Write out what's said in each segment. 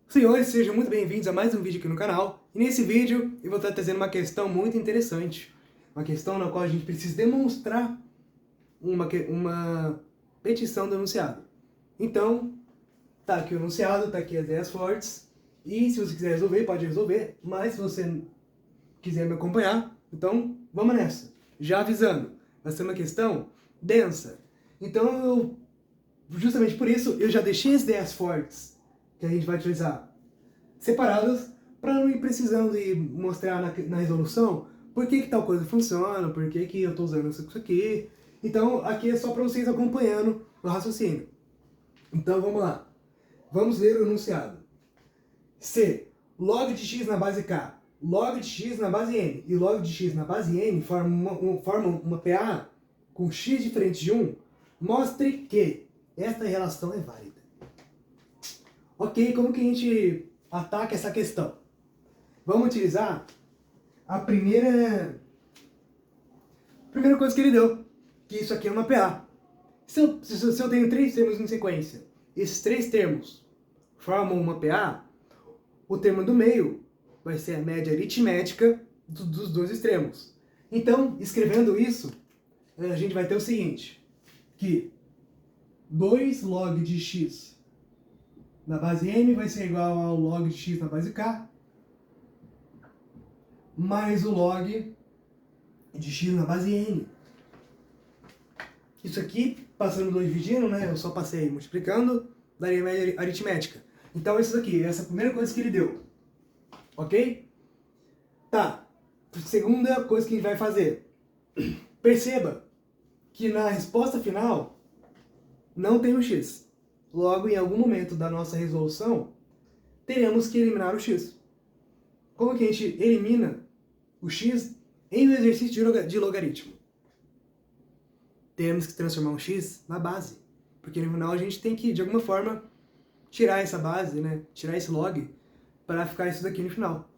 Senhores, sejam muito bem-vindos a mais um vídeo aqui no canal. E nesse vídeo eu vou estar trazendo uma questão muito interessante. Uma questão na qual a gente precisa demonstrar uma petição do enunciado. Então, tá aqui o enunciado, tá aqui as ideias fortes. E se você quiser resolver, pode resolver. Mas se você quiser me acompanhar, então vamos nessa. Já avisando, vai ser uma questão densa. Então, justamente por isso, eu já deixei as ideias fortes que a gente vai utilizar separadas, para não ir precisando ir mostrar na resolução por que tal coisa funciona, por que eu estou usando isso aqui. Então, aqui é só para vocês acompanhando o raciocínio. Então, vamos lá. Vamos ler o enunciado. Se log de x na base k, log de x na base n e log de x na base n formam uma PA com x diferente de 1, mostre que esta relação é válida. Ok, como que a gente ataca essa questão? Vamos utilizar a primeira coisa que ele deu, que isso aqui é uma PA. Se eu tenho 3 termos em sequência, esses 3 termos formam uma PA, o termo do meio vai ser a média aritmética dos dois extremos. Então, escrevendo isso, a gente vai ter o seguinte, que 2 log de x na base n vai ser igual ao log de x na base k, mais o log de x na base n. Isso aqui, passando 2 dividindo, né? Eu só passei multiplicando, daria média aritmética. Então, isso aqui, essa é a primeira coisa que ele deu. Ok? Tá. Segunda coisa que a gente vai fazer. Perceba que na resposta final não tem o x. Logo, em algum momento da nossa resolução, teremos que eliminar o x. Como que a gente elimina o x em um exercício de logaritmo? Temos que transformar um x na base. Porque no final a gente tem que, de alguma forma, tirar essa base, né? Tirar esse log para ficar isso daqui no final.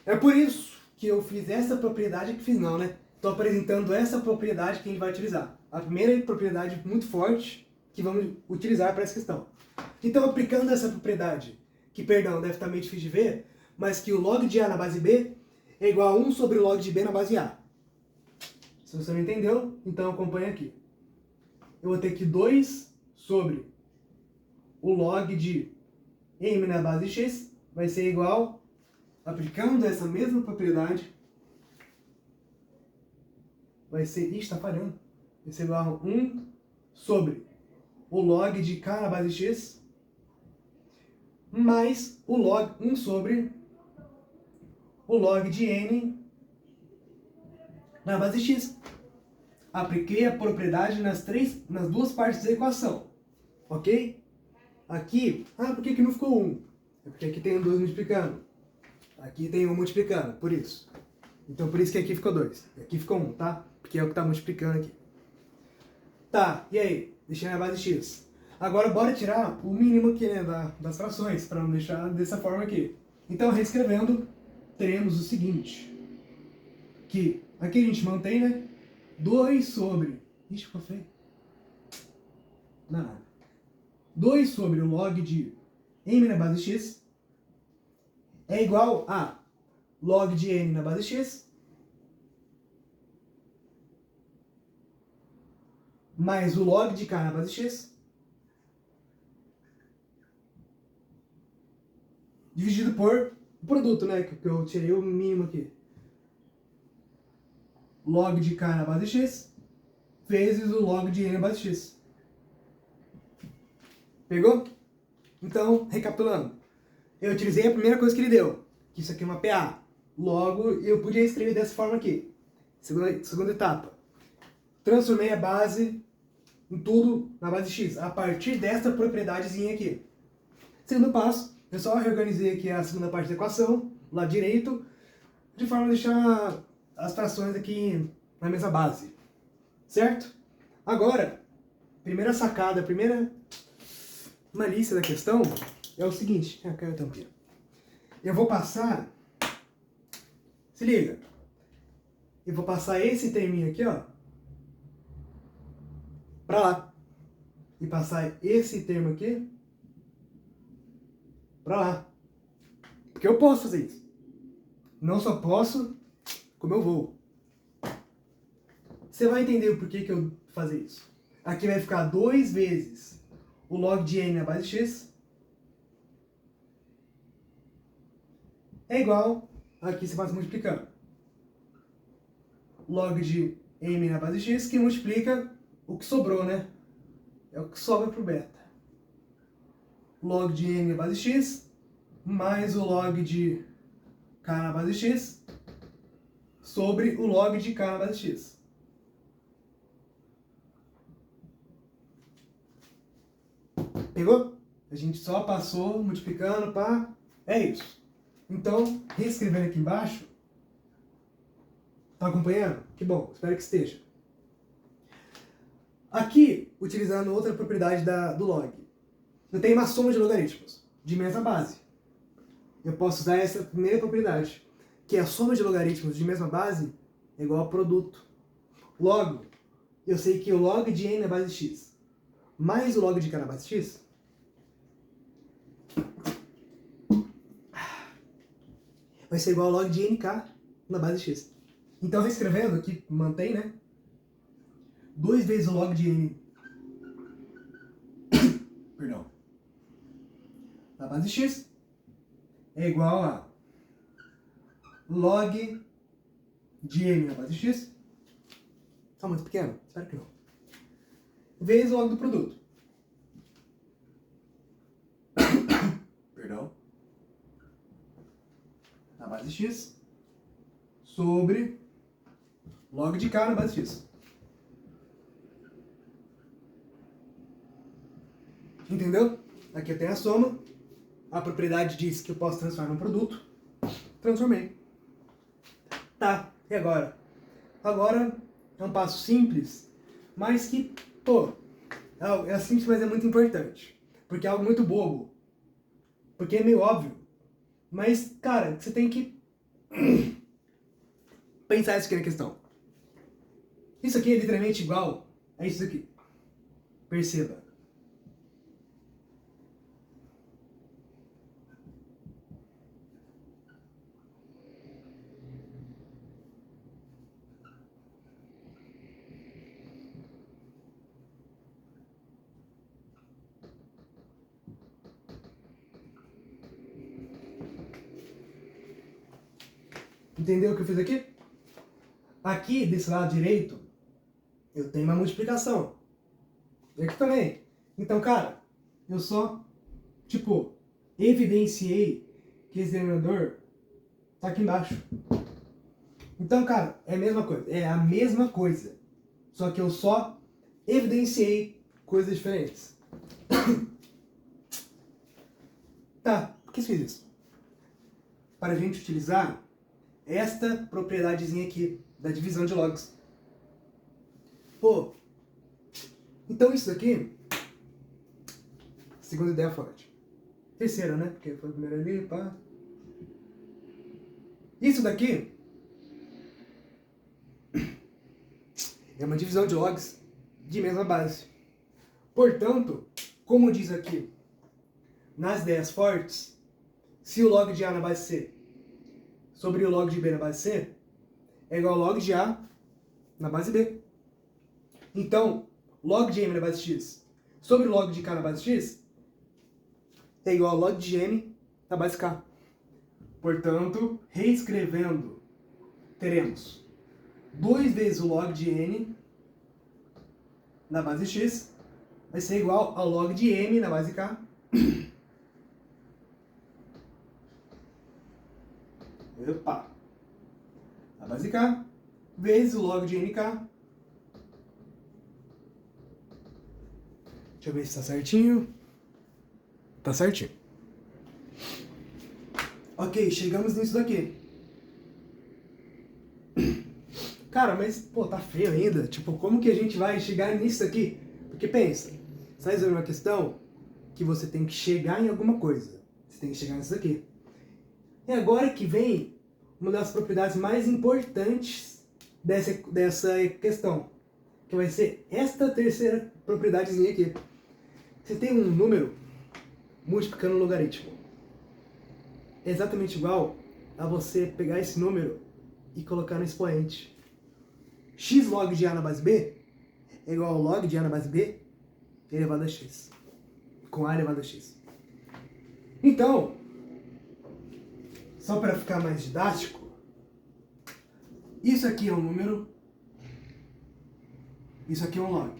É por isso que eu fiz essa propriedade que fiz não, né? Estou apresentando essa propriedade que a gente vai utilizar. A primeira propriedade muito forte que vamos utilizar para essa questão. Então, aplicando essa propriedade, que, perdão, deve estar meio difícil de ver, mas que o log de A na base B é igual a 1 sobre o log de B na base A. Se você não entendeu, então acompanha aqui. Eu vou ter que 2 sobre o log de m na base x vai ser igual, aplicando essa mesma propriedade, vai ser, está falhando, vai ser igual a 1 sobre o log de k na base x mais o log 1 sobre o log de n na base x. Apliquei a propriedade nas duas partes da equação, ok? Aqui, por que não ficou 1? É porque aqui tem um 2 multiplicando. Aqui tem 1 multiplicando, por isso. Então por isso que aqui ficou 2. Aqui ficou 1, tá? Porque é o que está multiplicando aqui. Tá, e aí? Deixei na base x. Agora bora tirar o mínimo aqui, né, das frações, para não deixar dessa forma aqui. Então, reescrevendo, teremos o seguinte. Que aqui a gente mantém, né? 2 sobre... Ixi, ficou feio. Não, nada. 2 sobre o log de m na base x é igual a log de n na base x mais o log de k na base x dividido por o produto, né? Que eu tirei o mínimo aqui. Log de k na base x vezes o log de n na base x. Pegou? Então, recapitulando. Eu utilizei a primeira coisa que ele deu, que isso aqui é uma PA. Logo, eu podia escrever dessa forma aqui. Segunda etapa. Transformei a base em tudo na base x, a partir dessa propriedadezinha aqui. Segundo passo, eu só reorganizei aqui a segunda parte da equação, lado direito, de forma a deixar as frações aqui na mesma base. Certo? Agora, primeira sacada, primeira malícia da questão é o seguinte. Caiu a tampinha. Eu vou passar... Se liga. Eu vou passar esse terminho aqui, ó, pra lá. E passar esse termo aqui pra lá. Porque eu posso fazer isso. Não só posso, como eu vou. Você vai entender o porquê que eu vou fazer isso. Aqui vai ficar 2 vezes o log de n na base x é igual, aqui você passa multiplicando, log de m na base x, que multiplica o que sobrou, né? É o que sobra pro beta. Log de n na base x mais o log de k na base x sobre o log de k na base x. Pegou? A gente só passou multiplicando para... É isso. Então, reescrevendo aqui embaixo. Tá acompanhando? Que bom, espero que esteja. Aqui, utilizando outra propriedade do log. Eu tenho uma soma de logaritmos de mesma base. Eu posso usar essa primeira propriedade, que é a soma de logaritmos de mesma base é igual a produto. Logo, eu sei que o log de n na base x mais o log de k na base x vai ser igual ao log de nk na base x. Então, reescrevendo aqui, mantém, né? 2 vezes o log de n perdão, na base x é igual a log de n na base x, tá muito pequeno? Espero que não. Vezes o log do produto. Perdão. Na base x sobre log de k na base x. Entendeu? Aqui eu tenho a soma. A propriedade diz que eu posso transformar num produto. Transformei. Tá, e agora? Agora é um passo simples, mas que, pô, é simples, mas é muito importante. Porque é algo muito bobo. Porque é meio óbvio. Mas, cara, você tem que pensar isso aqui na questão. Isso aqui é literalmente igual a isso aqui. Perceba. Entendeu o que eu fiz aqui? Aqui, desse lado direito, eu tenho uma multiplicação. E aqui também. Então, cara, eu só, tipo, evidenciei que esse denominador tá aqui embaixo. Então, cara, é a mesma coisa. É a mesma coisa. Só que eu só evidenciei coisas diferentes. Tá, por que eu fiz isso? Para a gente utilizar esta propriedadezinha aqui, da divisão de logs. Pô, então isso daqui, segunda ideia forte. Terceira, né? Porque foi a primeira ali, pá. Isso daqui é uma divisão de logs de mesma base. Portanto, como diz aqui nas ideias fortes, se o log de A na base C sobre o log de B na base C é igual ao log de A na base B. Então, log de M na base X sobre o log de K na base X é igual ao log de M na base K. Portanto, reescrevendo, teremos 2 vezes o log de N na base X vai ser igual ao log de M na base K. Opa! Na base K vezes o log de NK. Deixa eu ver se tá certinho. Tá certinho. Ok, chegamos nisso daqui. Cara, mas, pô, tá feio ainda. Tipo, como que a gente vai chegar nisso aqui? Porque pensa, você vai resolver uma questão que você tem que chegar em alguma coisa. Você tem que chegar nisso aqui. E agora que vem uma das propriedades mais importantes dessa questão, que vai ser esta terceira propriedadezinha aqui. Você tem um número multiplicando um logaritmo. é exatamente igual a você pegar esse número e colocar no expoente. X log de A na base B é igual ao log de A na base B elevado a X, com A elevado a X. Então, só para ficar mais didático, isso aqui é um número, isso aqui é um log.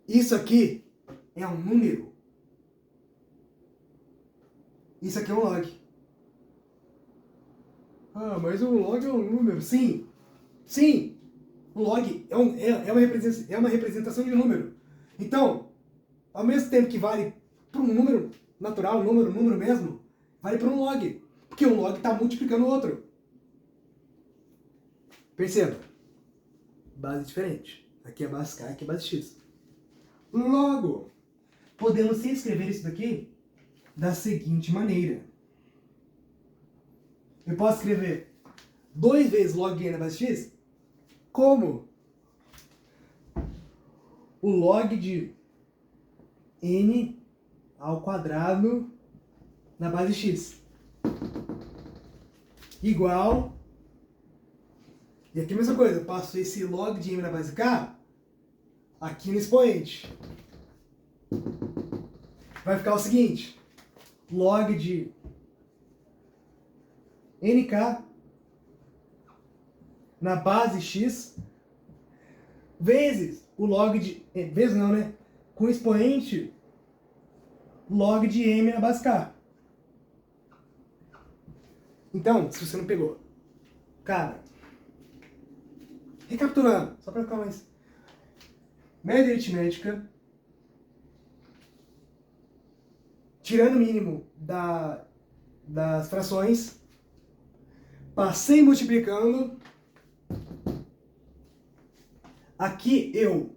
Isso aqui é um número. Isso aqui é um log. Ah, mas um log é um número. Sim, sim. O log é uma representação de número. Então, ao mesmo tempo que vale para um número natural, número mesmo, vale para um log. Porque um log está multiplicando o outro. Perceba. Base diferente. Aqui é base K, aqui é base X. Logo, podemos escrever isso daqui da seguinte maneira. Eu posso escrever 2 vezes log de n na base x como o log de n ao quadrado na base x igual, e aqui a mesma coisa, eu passo esse log de m na base k aqui no expoente. Vai ficar o seguinte, log de nk na base x vezes o log de... vezes não, né? Com expoente log de m na base k. Então, se você não pegou, cara, recapitulando, só para ficar mais... média aritmética, tirando o mínimo das frações, passei multiplicando, aqui eu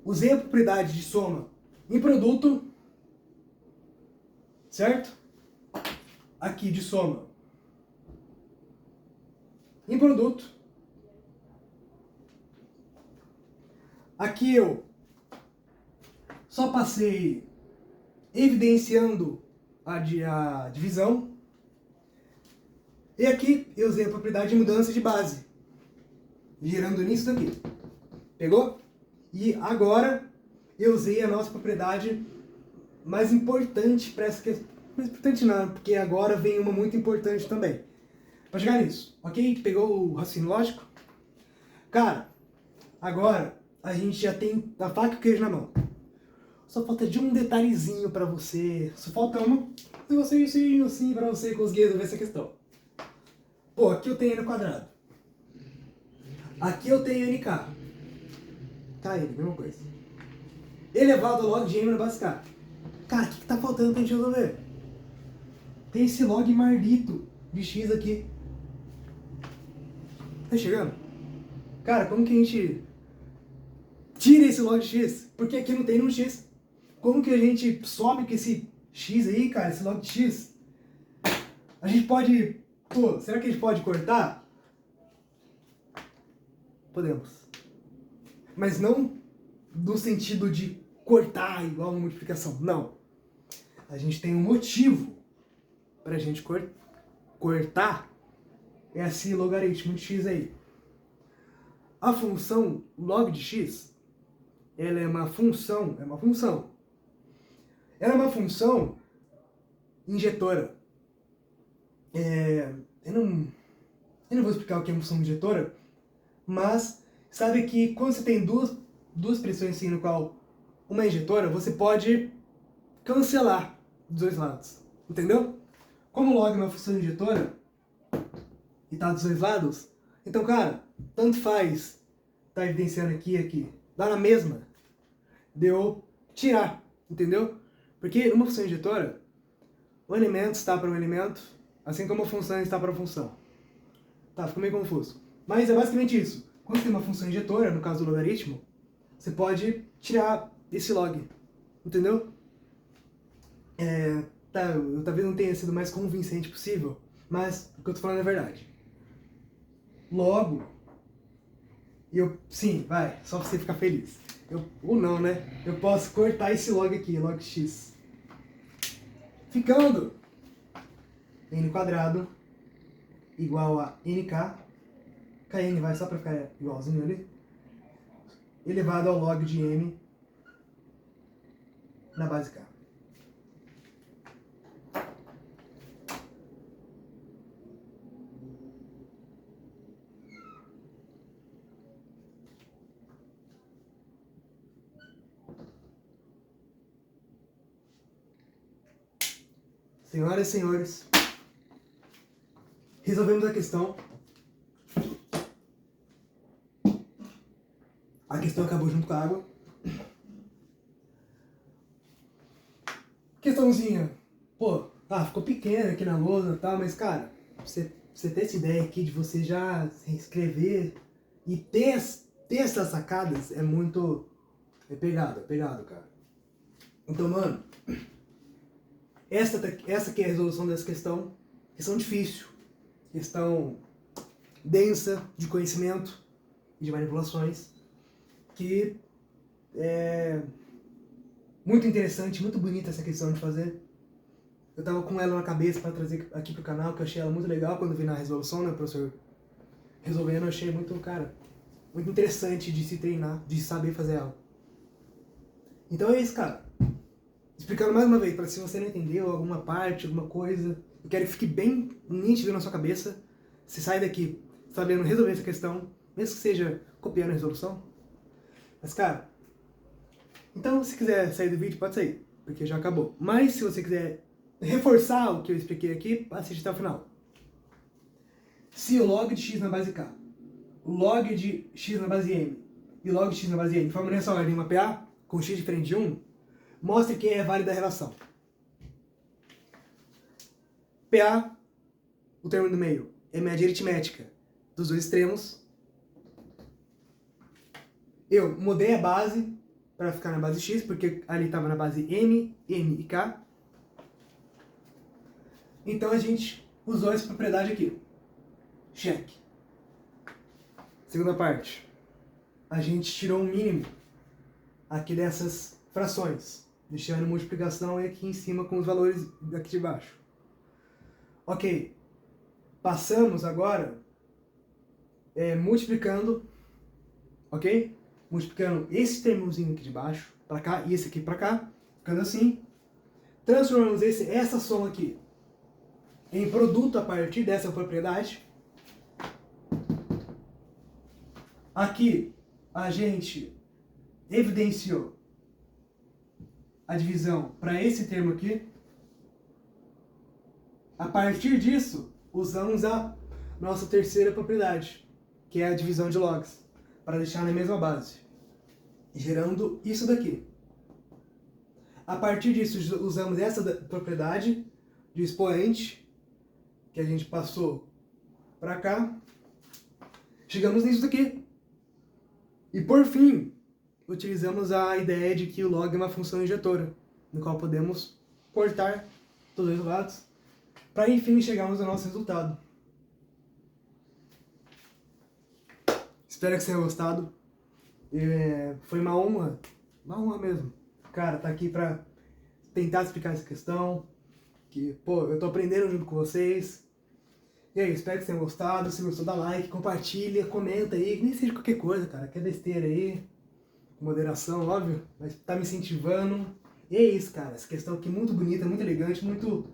usei a propriedade de soma em produto, certo? Aqui de soma em produto. Aqui eu só passei evidenciando a divisão. E aqui eu usei a propriedade de mudança de base, gerando nisso daqui. Pegou? E agora eu usei a nossa propriedade mais importante para essa questão. Mais importante não, porque agora vem uma muito importante também. Para chegar nisso, ok? Pegou o raciocínio lógico? Cara, agora a gente já tem a faca e o queijo na mão. Só falta de um detalhezinho para você. Só falta um negocinho assim para você conseguir resolver essa questão. Pô, aqui eu tenho n ao quadrado. Aqui eu tenho nk. KN, mesma coisa. Elevado ao log de m na base k. Cara, o que tá faltando pra gente resolver? Tem esse log maldito de x aqui. Tá chegando? Cara, como que a gente tira esse log de x? Porque aqui não tem nenhum x. Como que a gente some com esse x aí, cara? Esse log de x? A gente pode... Pô, será que a gente pode cortar? Podemos. Mas não no sentido de cortar igual uma multiplicação. Não. A gente tem um motivo pra gente cortar esse logaritmo de x aí. A função log de x, ela é uma função, Ela é uma função injetora. Eu não vou explicar o que é uma função injetora, mas sabe que quando você tem duas pressões assim, no qual uma é injetora, você pode cancelar dos dois lados, entendeu? Como log é uma função injetora e tá dos dois lados, então, cara, tanto faz tá evidenciando aqui e aqui, dá na mesma de eu tirar, entendeu? Porque uma função injetora, o elemento está para o elemento, assim como a função está para a função. Tá, ficou meio confuso. Mas é basicamente isso. Quando tem uma função injetora, no caso do logaritmo, você pode tirar esse log, entendeu? Eu talvez não tenha sido o mais convincente possível, mas o que eu tô falando é verdade. Logo, sim, vai, só pra você ficar feliz. ou não, né? Eu posso cortar esse log aqui, log x. Ficando n quadrado igual a nk, kn vai só para ficar igualzinho ali, elevado ao log de m na base k. Senhoras e senhores, resolvemos a questão. A questão acabou junto com a água. Questãozinha, pô, ficou pequena aqui na lousa e tal, mas cara, você ter essa ideia aqui de você já se escrever e ter essas sacadas é muito... É pegado, cara. Então, mano, essa aqui é a resolução dessa questão. Questão difícil, questão densa de conhecimento e de manipulações, que é muito interessante, muito bonita essa questão de fazer. Eu tava com ela na cabeça para trazer aqui pro canal, que eu achei ela muito legal quando vi na resolução, né, o professor resolvendo, eu achei muito, cara, muito interessante de se treinar, de saber fazer ela. Então é isso, cara. Explicando mais uma vez, para se você não entendeu alguma parte, alguma coisa, eu quero que fique bem nítido na sua cabeça. Você sai daqui sabendo resolver essa questão, mesmo que seja copiando a resolução. Mas, cara, então se quiser sair do vídeo, pode sair, porque já acabou. Mas se você quiser reforçar o que eu expliquei aqui, assiste até o final. Se o log de x na base k, o log de x na base m e log de x na base n formam nessa ordem uma PA com x diferente de 1, mostre que é válida a relação. PA, o termo do meio, é média aritmética dos dois extremos. Eu mudei a base para ficar na base x, porque ali estava na base m, n e k. Então a gente usou essa propriedade aqui. Check. Segunda parte. A gente tirou o mínimo aqui dessas frações, deixando a multiplicação aqui em cima com os valores aqui de baixo. Ok. Passamos agora multiplicando, ok? Multiplicando esse termozinho aqui de baixo para cá e esse aqui para cá, ficando assim. Transformamos essa soma aqui em produto a partir dessa propriedade. Aqui a gente evidenciou a divisão para esse termo aqui. A partir disso, usamos a nossa terceira propriedade, que é a divisão de logs, para deixar na mesma base, gerando isso daqui. A partir disso, usamos essa propriedade de expoente, que a gente passou para cá. Chegamos nisso daqui. E por fim, utilizamos a ideia de que o log é uma função injetora, no qual podemos cortar todos os lados, para enfim chegarmos ao nosso resultado. Espero que você tenha gostado. Foi uma honra mesmo, cara, tá aqui pra tentar explicar essa questão, que, pô, eu tô aprendendo junto com vocês. E aí, espero que você tenha gostado. Se gostou, dá like, compartilha, comenta aí, nem seja qualquer coisa, cara, que é besteira aí, com moderação, óbvio, mas tá me incentivando. E é isso, cara, essa questão aqui muito bonita, muito elegante, muito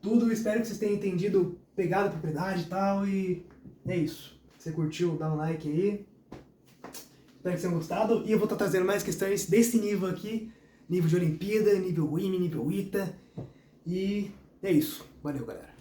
tudo. Espero que vocês tenham entendido, pegado a propriedade e tal, e é isso. Se você curtiu, dá um like aí. Espero que vocês tenham gostado. E eu vou estar trazendo mais questões desse nível aqui. Nível de Olimpíada, nível WIME, nível ITA. E é isso. Valeu, galera.